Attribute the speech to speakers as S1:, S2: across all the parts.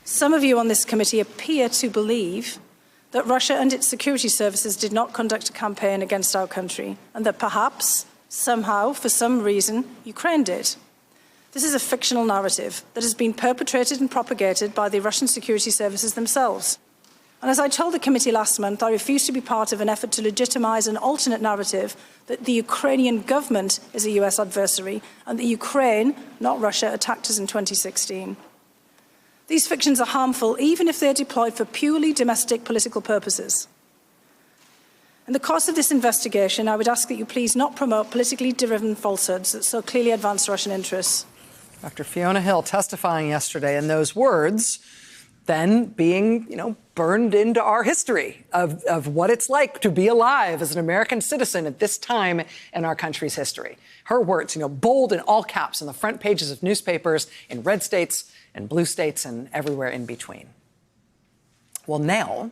S1: Some of you on this committee appear to believe that Russia and its security services did not conduct a campaign against our country, and that perhaps, somehow, for some reason, Ukraine did. This is a fictional narrative that has been perpetrated and propagated by the Russian security services themselves. And as I told the committee last month, I refuse to be part of an effort to legitimise an alternate narrative that the Ukrainian government is a US adversary and that Ukraine, not Russia, attacked us in 2016. These fictions are harmful even if they are deployed for purely domestic political purposes. In the course of this investigation, I would ask that you please not promote politically driven falsehoods that so clearly advance Russian interests.
S2: Dr. Fiona Hill testifying yesterday, and those words then being, burned into our history of what it's like to be alive as an American citizen at this time in our country's history. Her words, bold in all caps on the front pages of newspapers in red states and blue states and everywhere in between. Well, now,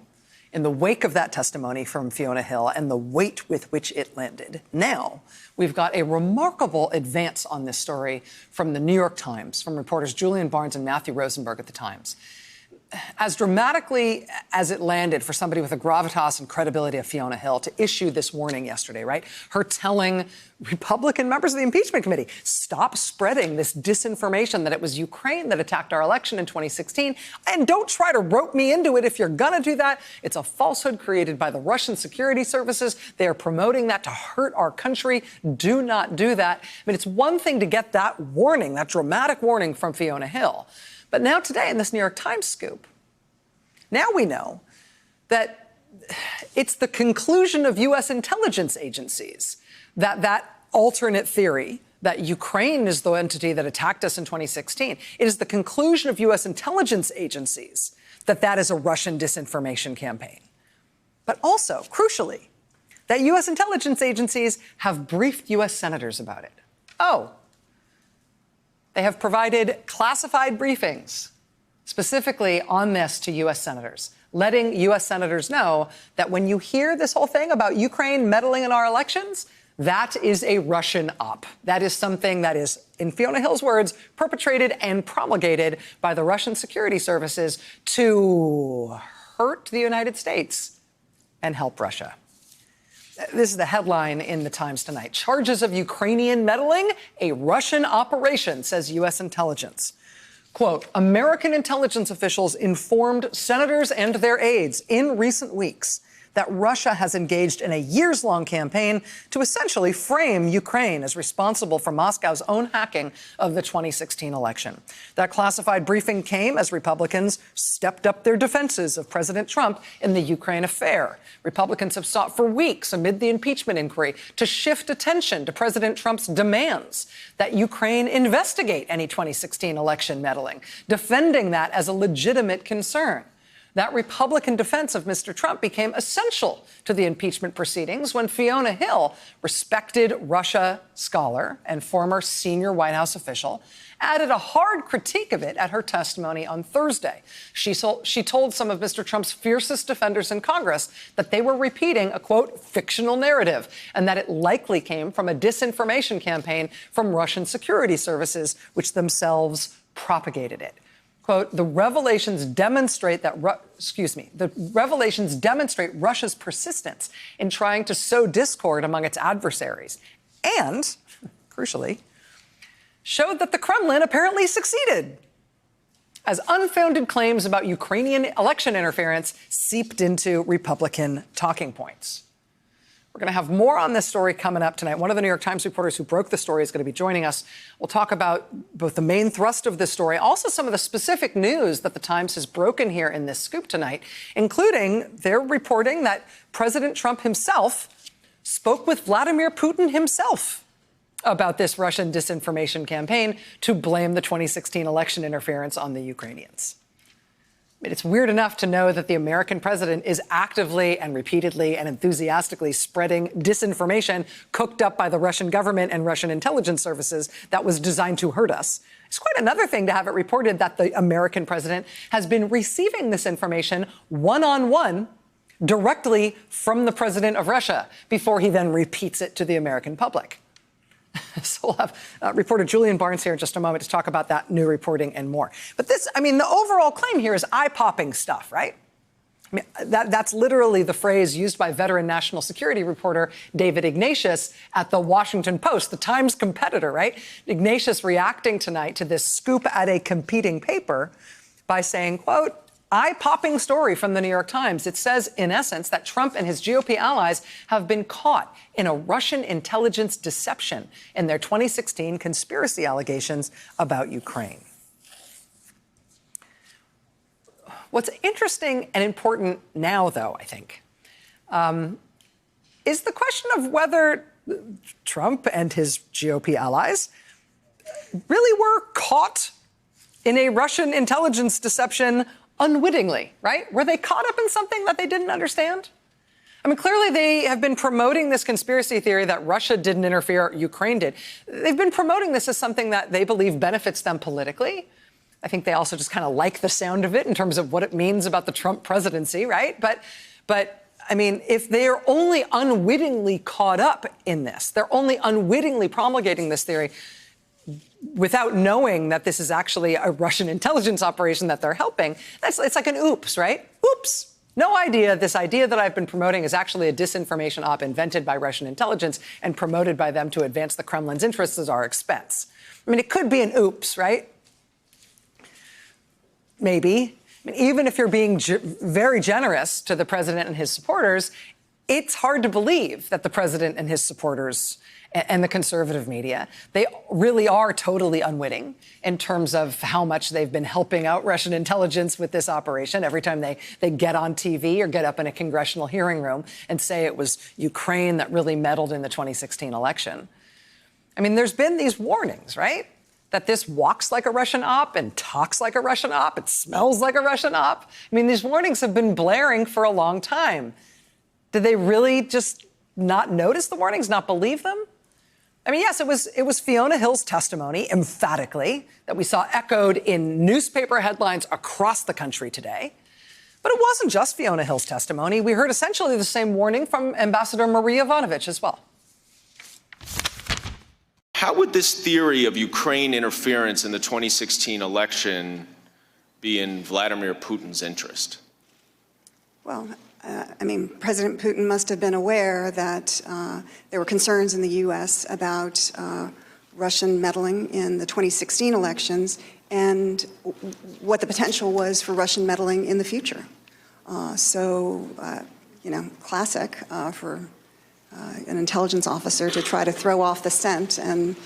S2: in the wake of that testimony from Fiona Hill and the weight with which it landed, now we've got a remarkable advance on this story from the New York Times, from reporters Julian Barnes and Matthew Rosenberg at the Times. As dramatically as it landed for somebody with the gravitas and credibility of Fiona Hill to issue this warning yesterday, right? Her telling Republican members of the impeachment committee, stop spreading this disinformation that it was Ukraine that attacked our election in 2016. And don't try to rope me into it if you're going to do that. It's a falsehood created by the Russian security services. They are promoting that to hurt our country. Do not do that. I mean, it's one thing to get that warning, that dramatic warning from Fiona Hill. But now today in this New York Times scoop, now we know that it's the conclusion of U.S. intelligence agencies that alternate theory that Ukraine is the entity that attacked us in 2016. It is the conclusion of U.S. intelligence agencies that is a Russian disinformation campaign. But also, crucially, that U.S. intelligence agencies have briefed U.S. senators about it. They have provided classified briefings specifically on this to U.S. senators, letting U.S. senators know that when you hear this whole thing about Ukraine meddling in our elections, that is a Russian op. That is something that is, in Fiona Hill's words, perpetrated and promulgated by the Russian security services to hurt the United States and help Russia. This is the headline in the Times tonight. Charges of Ukrainian meddling, a Russian operation, says U.S. intelligence. Quote, American intelligence officials informed senators and their aides in recent weeks that Russia has engaged in a years-long campaign to essentially frame Ukraine as responsible for Moscow's own hacking of the 2016 election. That classified briefing came as Republicans stepped up their defenses of President Trump in the Ukraine affair. Republicans have sought for weeks amid the impeachment inquiry to shift attention to President Trump's demands that Ukraine investigate any 2016 election meddling, defending that as a legitimate concern. That Republican defense of Mr. Trump became essential to the impeachment proceedings when Fiona Hill, respected Russia scholar and former senior White House official, added a hard critique of it at her testimony on Thursday. She told some of Mr. Trump's fiercest defenders in Congress that they were repeating a, quote, fictional narrative, and that it likely came from a disinformation campaign from Russian security services, which themselves propagated it. Quote, the revelations demonstrate Russia's persistence in trying to sow discord among its adversaries and, crucially, showed that the Kremlin apparently succeeded as unfounded claims about Ukrainian election interference seeped into Republican talking points. We're going to have more on this story coming up tonight. One of the New York Times reporters who broke the story is going to be joining us. We'll talk about both the main thrust of this story, also some of the specific news that the Times has broken here in this scoop tonight, including their reporting that President Trump himself spoke with Vladimir Putin himself about this Russian disinformation campaign to blame the 2016 election interference on the Ukrainians. It's weird enough to know that the American president is actively and repeatedly and enthusiastically spreading disinformation cooked up by the Russian government and Russian intelligence services that was designed to hurt us. It's quite another thing to have it reported that the American president has been receiving this information one-on-one directly from the president of Russia before he then repeats it to the American public. So we'll have reporter Julian Barnes here in just a moment to talk about that new reporting and more. But this, I mean, the overall claim here is eye-popping stuff, right? I mean, that's literally the phrase used by veteran national security reporter David Ignatius at the Washington Post, the Times competitor, right? Ignatius reacting tonight to this scoop at a competing paper by saying, quote, eye-popping story from the New York Times. It says, in essence, that Trump and his GOP allies have been caught in a Russian intelligence deception in their 2016 conspiracy allegations about Ukraine. What's interesting and important now, though, I think, is the question of whether Trump and his GOP allies really were caught in a Russian intelligence deception unwittingly, right? Were they caught up in something that they didn't understand? I mean, clearly they have been promoting this conspiracy theory that Russia didn't interfere, Ukraine did. They've been promoting this as something that they believe benefits them politically. I think they also just kind of like the sound of it in terms of what it means about the Trump presidency, right? But I mean, if they're only unwittingly caught up in this, they're only unwittingly promulgating this theory without knowing that this is actually a Russian intelligence operation that they're helping, it's like an oops, right? Oops. No idea. This idea that I've been promoting is actually a disinformation op invented by Russian intelligence and promoted by them to advance the Kremlin's interests at our expense. I mean, it could be an oops, right? Maybe. I mean, even if you're being very generous to the president and his supporters, it's hard to believe that the president and his supporters and the conservative media, they really are totally unwitting in terms of how much they've been helping out Russian intelligence with this operation. Every time they get on TV or get up in a congressional hearing room and say it was Ukraine that really meddled in the 2016 election. I mean, there's been these warnings, right? That this walks like a Russian op and talks like a Russian op. It smells like a Russian op. I mean, these warnings have been blaring for a long time. Did they really just not notice the warnings, not believe them? I mean, yes, it was Fiona Hill's testimony, emphatically, that we saw echoed in newspaper headlines across the country today. But it wasn't just Fiona Hill's testimony. We heard essentially the same warning from Ambassador Marie Yovanovitch as well.
S3: How would this theory of Ukraine interference in the 2016 election be in Vladimir Putin's interest?
S4: Well, I mean, President Putin must have been aware that there were concerns in the U.S. about Russian meddling in the 2016 elections and what the potential was for Russian meddling in the future. You know, classic for an intelligence officer to try to throw off the scent and,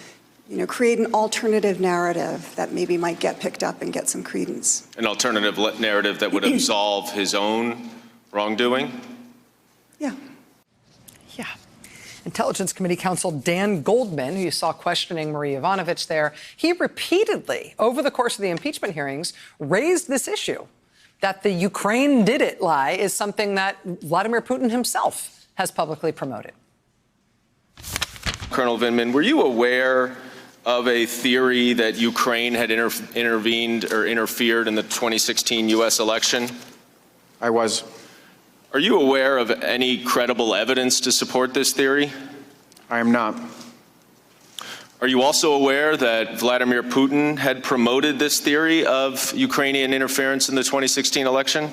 S4: you know, create an alternative narrative that maybe might get picked up and get some credence. An alternative narrative that would absolve his own wrongdoing? Yeah.
S2: Yeah. Intelligence Committee Counsel Dan Goldman, who you saw questioning Marie Yovanovitch there, he repeatedly, over the course of the impeachment hearings, raised this issue that the Ukraine did it lie is something that Vladimir Putin himself has publicly promoted.
S3: Colonel Vindman, were you aware of a theory that Ukraine had intervened or interfered in the 2016 U.S. election?
S5: I was.
S3: Are you aware of any credible evidence to support this theory?
S5: I am not.
S3: Are you also aware that Vladimir Putin had promoted this theory of Ukrainian interference in the 2016 election?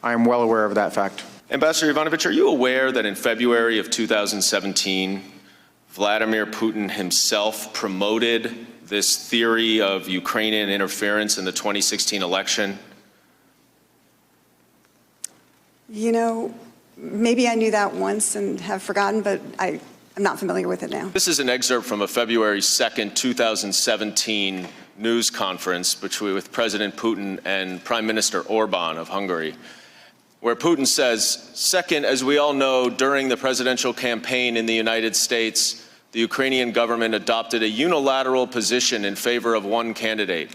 S5: I am well aware of that fact.
S3: Ambassador Yovanovitch, are you aware that in February of 2017, Vladimir Putin himself promoted this theory of Ukrainian interference in the 2016 election?
S4: You know, maybe I knew that once and have forgotten, but I'm not familiar with it now.
S3: This is an excerpt from a February 2nd, 2017 news conference with President Putin and Prime Minister Orban of Hungary, where Putin says, second, as we all know, during the presidential campaign in the United States, the Ukrainian government adopted a unilateral position in favor of one candidate.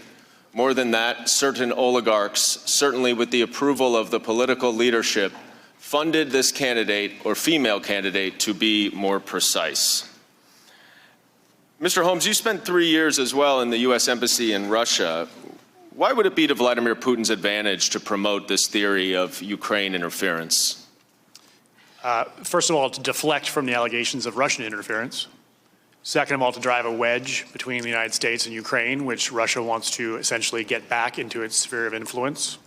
S3: More than that, certain oligarchs, certainly with the approval of the political leadership, funded this candidate, or female candidate, to be more precise. Mr. Holmes, you spent 3 years as well in the U.S. Embassy in Russia. Why would it be to Vladimir Putin's advantage to promote this theory of Ukraine interference?
S6: First of all, to deflect from the allegations of Russian interference. Second of all, to drive a wedge between the United States and Ukraine, which Russia wants to essentially get back into its sphere of influence.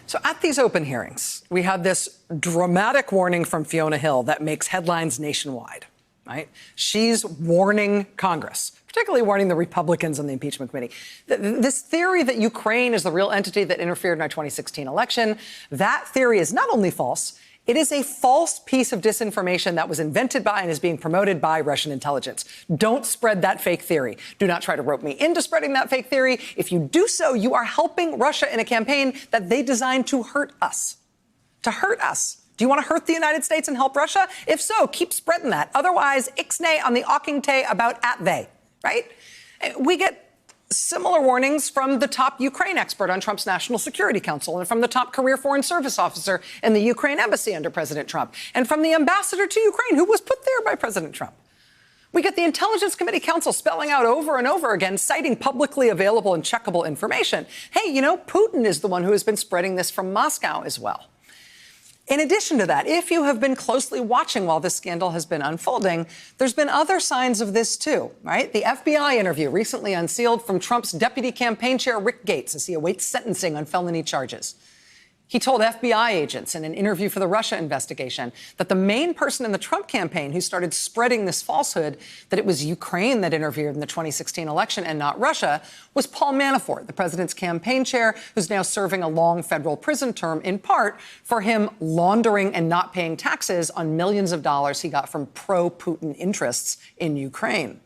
S2: So at these open hearings, we had this dramatic warning from Fiona Hill that makes headlines nationwide, right? She's warning Congress, particularly warning the Republicans on the impeachment committee. This theory that Ukraine is the real entity that interfered in our 2016 election, that theory is not only false, it is a false piece of disinformation that was invented by and is being promoted by Russian intelligence. Don't spread that fake theory. Do not try to rope me into spreading that fake theory. If you do so, you are helping Russia in a campaign that they designed to hurt us. To hurt us. Do you want to hurt the United States and help Russia? If so, keep spreading that. Otherwise, ixnay on the ockingtay about at they, right? We get similar warnings from the top Ukraine expert on Trump's National Security Council and from the top career foreign service officer in the Ukraine embassy under President Trump and from the ambassador to Ukraine who was put there by President Trump. We get the Intelligence Committee Council spelling out over and over again, citing publicly available and checkable information. Hey, you know, Putin is the one who has been spreading this from Moscow as well. In addition to that, if you have been closely watching while this scandal has been unfolding, there's been other signs of this too, right? The FBI interview recently unsealed from Trump's deputy campaign chair, Rick Gates, as he awaits sentencing on felony charges. He told FBI agents in an interview for the Russia investigation that the main person in the Trump campaign who started spreading this falsehood that it was Ukraine that interfered in the 2016 election and not Russia was Paul Manafort, the president's campaign chair, who's now serving a long federal prison term in part for him laundering and not paying taxes on millions of dollars he got from pro-Putin interests in Ukraine.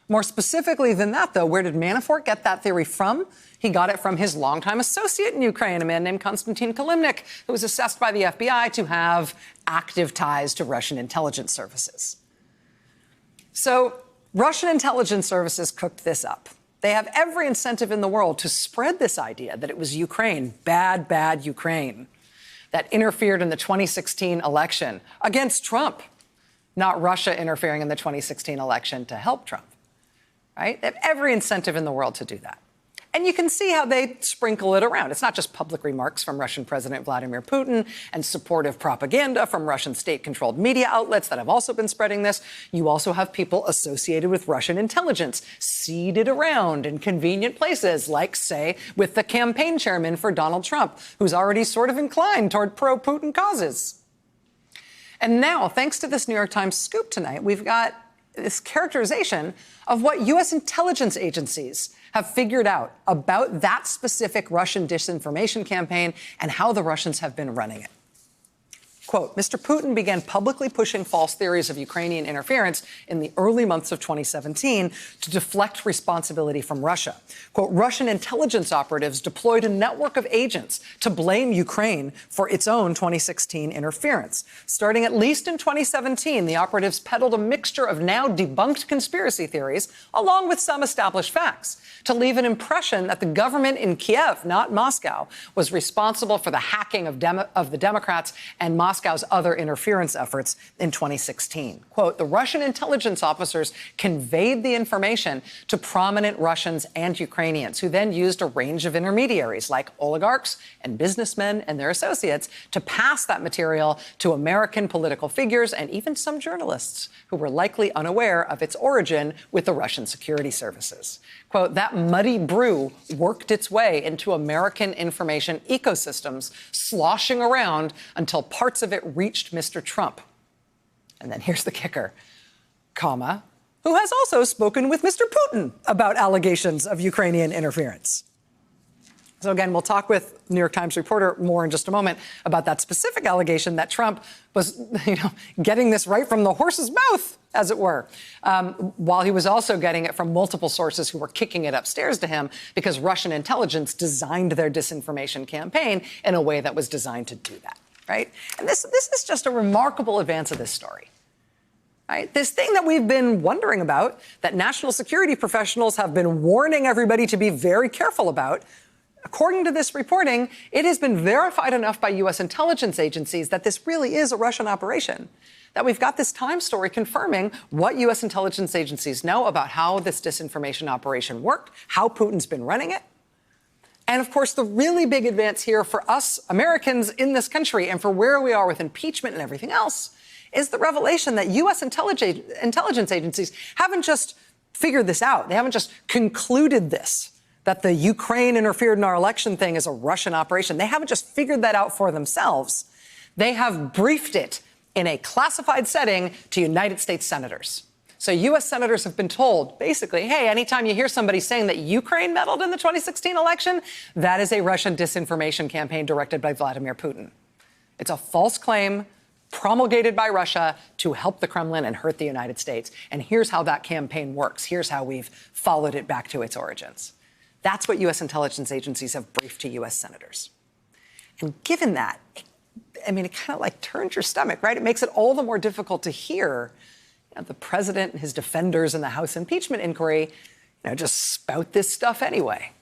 S2: More specifically than that, though, where did Manafort get that theory from? He got it from his longtime associate in Ukraine, a man named Konstantin Kilimnik, who was assessed by the FBI to have active ties to Russian intelligence services. So Russian intelligence services cooked this up. They have every incentive in the world to spread this idea that it was Ukraine, bad Ukraine, that interfered in the 2016 election against Trump, not Russia interfering in the 2016 election to help Trump. Right? They have every incentive in the world to do that. And you can see how they sprinkle it around. It's not just public remarks from Russian President Vladimir Putin and supportive propaganda from Russian state-controlled media outlets that have also been spreading this. You also have people associated with Russian intelligence seeded around in convenient places, like, say, with the campaign chairman for Donald Trump, who's already sort of inclined toward pro-Putin causes. And now, thanks to this New York Times scoop tonight, we've got this characterization of what U.S. intelligence agencies have figured out about that specific Russian disinformation campaign and how the Russians have been running it. Quote, Mr. Putin began publicly pushing false theories of Ukrainian interference in the early months of 2017 to deflect responsibility from Russia. Quote, Russian intelligence operatives deployed a network of agents to blame Ukraine for its own 2016 interference. Starting at least in 2017, the operatives peddled a mixture of now debunked conspiracy theories, along with some established facts, to leave an impression that the government in Kiev, not Moscow, was responsible for the hacking of the Democrats and Moscow's other interference efforts in 2016. Quote, the Russian intelligence officers conveyed the information to prominent Russians and Ukrainians, who then used a range of intermediaries like oligarchs and businessmen and their associates to pass that material to American political figures and even some journalists who were likely unaware of its origin with the Russian security services. Quote, that muddy brew worked its way into American information ecosystems, sloshing around until parts of it reached Mr. Trump. And then here's the kicker, comma, who has also spoken with Mr. Putin about allegations of Ukrainian interference. So again, we'll talk with New York Times reporter more in just a moment about that specific allegation that Trump was, getting this right from the horse's mouth, as it were, while he was also getting it from multiple sources who were kicking it upstairs to him because Russian intelligence designed their disinformation campaign in a way that was designed to do that, right? And this is just a remarkable advance of this story. Right? This thing that we've been wondering about, that national security professionals have been warning everybody to be very careful about, according to this reporting, it has been verified enough by U.S. intelligence agencies that this really is a Russian operation, that we've got this Times story confirming what U.S. intelligence agencies know about how this disinformation operation worked, how Putin's been running it. And, of course, the really big advance here for us Americans in this country and for where we are with impeachment and everything else is the revelation that U.S. intelligence agencies haven't just figured this out. They haven't just concluded this, that the Ukraine interfered in our election thing is a Russian operation. They haven't just figured that out for themselves. They have briefed it in a classified setting to United States senators. So U.S. senators have been told, basically, hey, anytime you hear somebody saying that Ukraine meddled in the 2016 election, that is a Russian disinformation campaign directed by Vladimir Putin. It's a false claim promulgated by Russia to help the Kremlin and hurt the United States. And here's how that campaign works. Here's how we've followed it back to its origins. That's what U.S. intelligence agencies have briefed to U.S. senators. And given that, it kind of like turns your stomach, right? It makes it all the more difficult to hear the president and his defenders in the House impeachment inquiry, just spout this stuff anyway.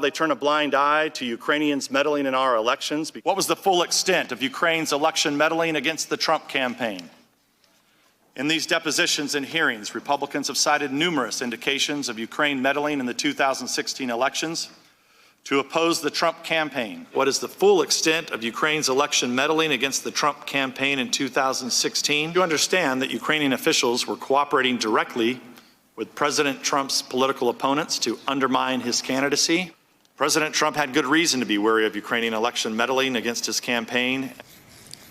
S7: They turn a blind eye to Ukrainians meddling in our elections. What was the full extent of Ukraine's election meddling against the Trump campaign? In these depositions and hearings, Republicans have cited numerous indications of Ukraine meddling in the 2016 elections to oppose the Trump campaign. What is the full extent of Ukraine's election meddling against the Trump campaign in 2016? You understand that Ukrainian officials were cooperating directly with President Trump's political opponents to undermine his candidacy. President Trump had good reason to be wary of Ukrainian election meddling against his campaign.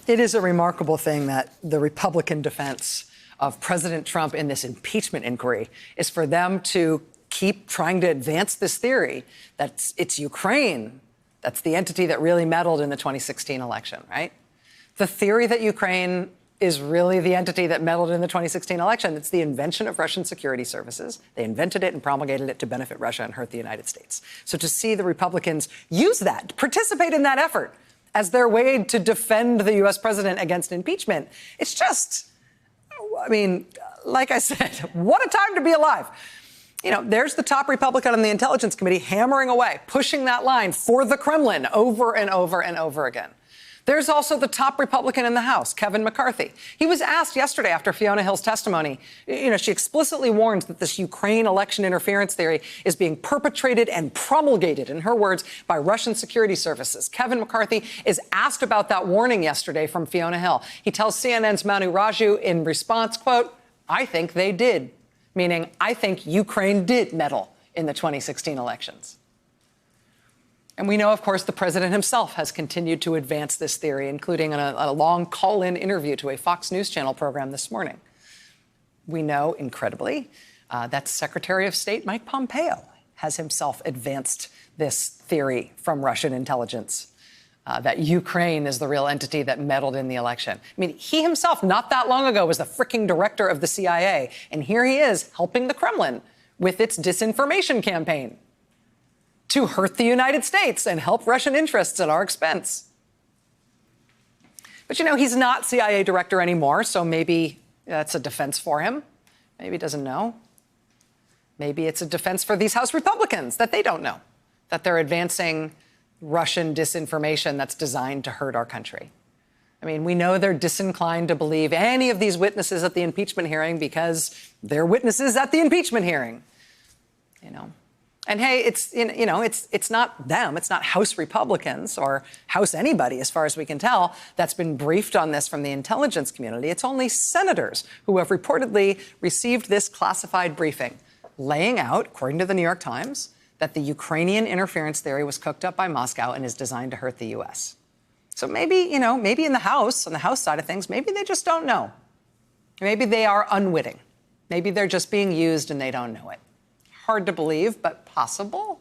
S2: It is a remarkable thing that the Republican defense of President Trump in this impeachment inquiry is for them to keep trying to advance this theory that it's Ukraine that's the entity that really meddled in the 2016 election, right? The theory that Ukraine is really the entity that meddled in the 2016 election. It's the invention of Russian security services. They invented it and promulgated it to benefit Russia and hurt the United States. So to see the Republicans use that, participate in that effort as their way to defend the U.S. president against impeachment, it's just, like I said, what a time to be alive. There's the top Republican on the Intelligence Committee hammering away, pushing that line for the Kremlin over and over and over again. There's also the top Republican in the House, Kevin McCarthy. He was asked yesterday after Fiona Hill's testimony. She explicitly warns that this Ukraine election interference theory is being perpetrated and promulgated, in her words, by Russian security services. Kevin McCarthy is asked about that warning yesterday from Fiona Hill. He tells CNN's Manu Raju in response, quote, "I think they did," meaning I think Ukraine did meddle in the 2016 elections. And we know, of course, the president himself has continued to advance this theory, including a long call-in interview to a Fox News Channel program this morning. We know, incredibly, that Secretary of State Mike Pompeo has himself advanced this theory from Russian intelligence, that Ukraine is the real entity that meddled in the election. He himself, not that long ago, was the fricking director of the CIA, and here he is helping the Kremlin with its disinformation campaign to hurt the United States and help Russian interests at our expense. But, he's not CIA director anymore, so maybe that's a defense for him. Maybe he doesn't know. Maybe it's a defense for these House Republicans that they don't know, that they're advancing Russian disinformation that's designed to hurt our country. We know they're disinclined to believe any of these witnesses at the impeachment hearing because they're witnesses at the impeachment hearing, And hey, it's not them. It's not House Republicans or House anybody, as far as we can tell, that's been briefed on this from the intelligence community. It's only senators who have reportedly received this classified briefing, laying out, according to the New York Times, that the Ukrainian interference theory was cooked up by Moscow and is designed to hurt the U.S. So maybe, maybe in the House, on the House side of things, maybe they just don't know. Maybe they are unwitting. Maybe they're just being used and they don't know it. Hard to believe, but possible.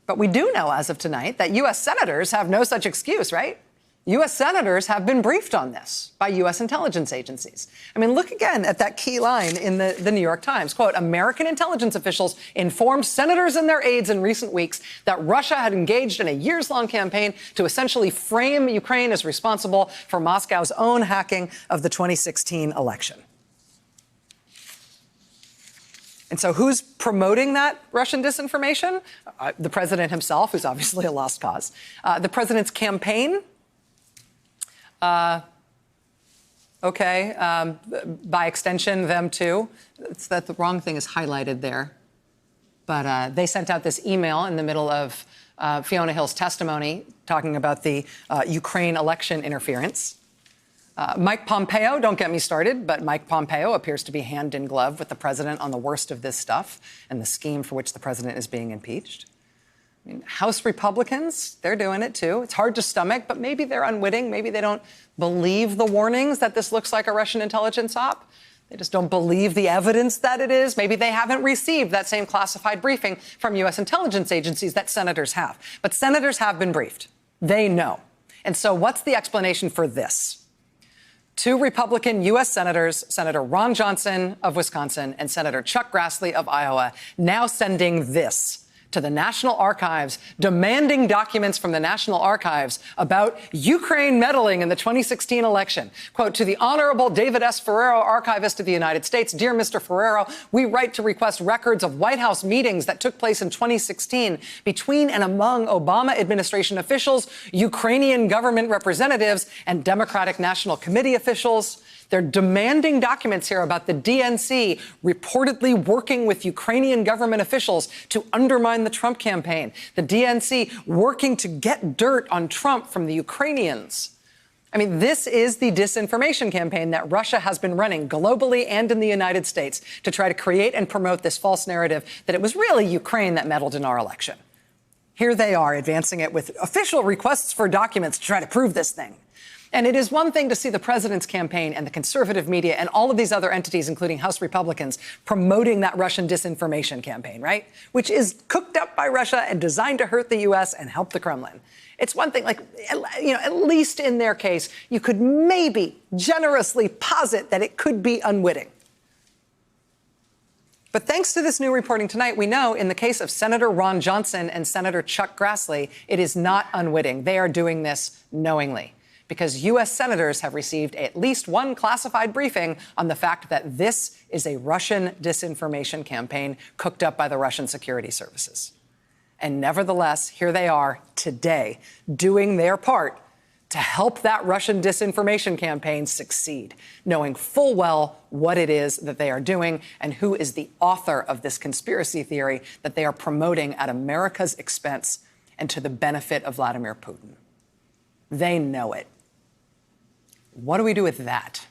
S2: But we do know as of tonight that U.S. senators have no such excuse, right? U.S. senators have been briefed on this by U.S. intelligence agencies. Look again at that key line in the New York Times. Quote, American intelligence officials informed senators and their aides in recent weeks that Russia had engaged in a years-long campaign to essentially frame Ukraine as responsible for Moscow's own hacking of the 2016 election. And so who's promoting that Russian disinformation? The president himself, who's obviously a lost cause. The president's campaign. By extension, them too. It's that the wrong thing is highlighted there. But they sent out this email in the middle of Fiona Hill's testimony talking about the Ukraine election interference. Mike Pompeo, don't get me started, but Mike Pompeo appears to be hand in glove with the president on the worst of this stuff and the scheme for which the president is being impeached. I mean, House Republicans, they're doing it too. It's hard to stomach, but maybe they're unwitting. Maybe they don't believe the warnings that this looks like a Russian intelligence op. They just don't believe the evidence that it is. Maybe they haven't received that same classified briefing from U.S. intelligence agencies that senators have. But senators have been briefed. They know. And so what's the explanation for this? Two Republican U.S. senators, Senator Ron Johnson of Wisconsin and Senator Chuck Grassley of Iowa, now sending this to the National Archives, demanding documents from the National Archives about Ukraine meddling in the 2016 election. Quote, to the Honorable David S. Ferrero, Archivist of the United States. Dear Mr. Ferrero, we write to request records of White House meetings that took place in 2016 between and among Obama administration officials, Ukrainian government representatives, and Democratic National Committee officials. They're demanding documents here about the DNC reportedly working with Ukrainian government officials to undermine the Trump campaign. The DNC working to get dirt on Trump from the Ukrainians. I mean, this is the disinformation campaign that Russia has been running globally and in the United States to try to create and promote this false narrative that it was really Ukraine that meddled in our election. Here they are advancing it with official requests for documents to try to prove this thing. And it is one thing to see the president's campaign and the conservative media and all of these other entities, including House Republicans, promoting that Russian disinformation campaign, right? Which is cooked up by Russia and designed to hurt the U.S. and help the Kremlin. It's one thing, like, you know, at least in their case, you could maybe generously posit that it could be unwitting. But thanks to this new reporting tonight, we know in the case of Senator Ron Johnson and Senator Chuck Grassley, it is not unwitting. They are doing this knowingly, because U.S. senators have received at least one classified briefing on the fact that this is a Russian disinformation campaign cooked up by the Russian security services. And nevertheless, here they are today doing their part to help that Russian disinformation campaign succeed, knowing full well what it is that they are doing and who is the author of this conspiracy theory that they are promoting at America's expense and to the benefit of Vladimir Putin. They know it. What do we do with that?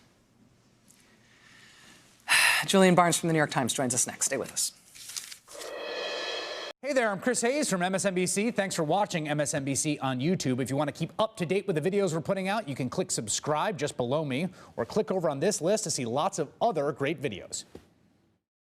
S2: Julian Barnes from the New York Times joins us next. Stay with us.
S8: Hey there, I'm Chris Hayes from MSNBC. Thanks for watching MSNBC on YouTube. If you want to keep up to date with the videos we're putting out, you can click subscribe just below me or click over on this list to see lots of other great videos.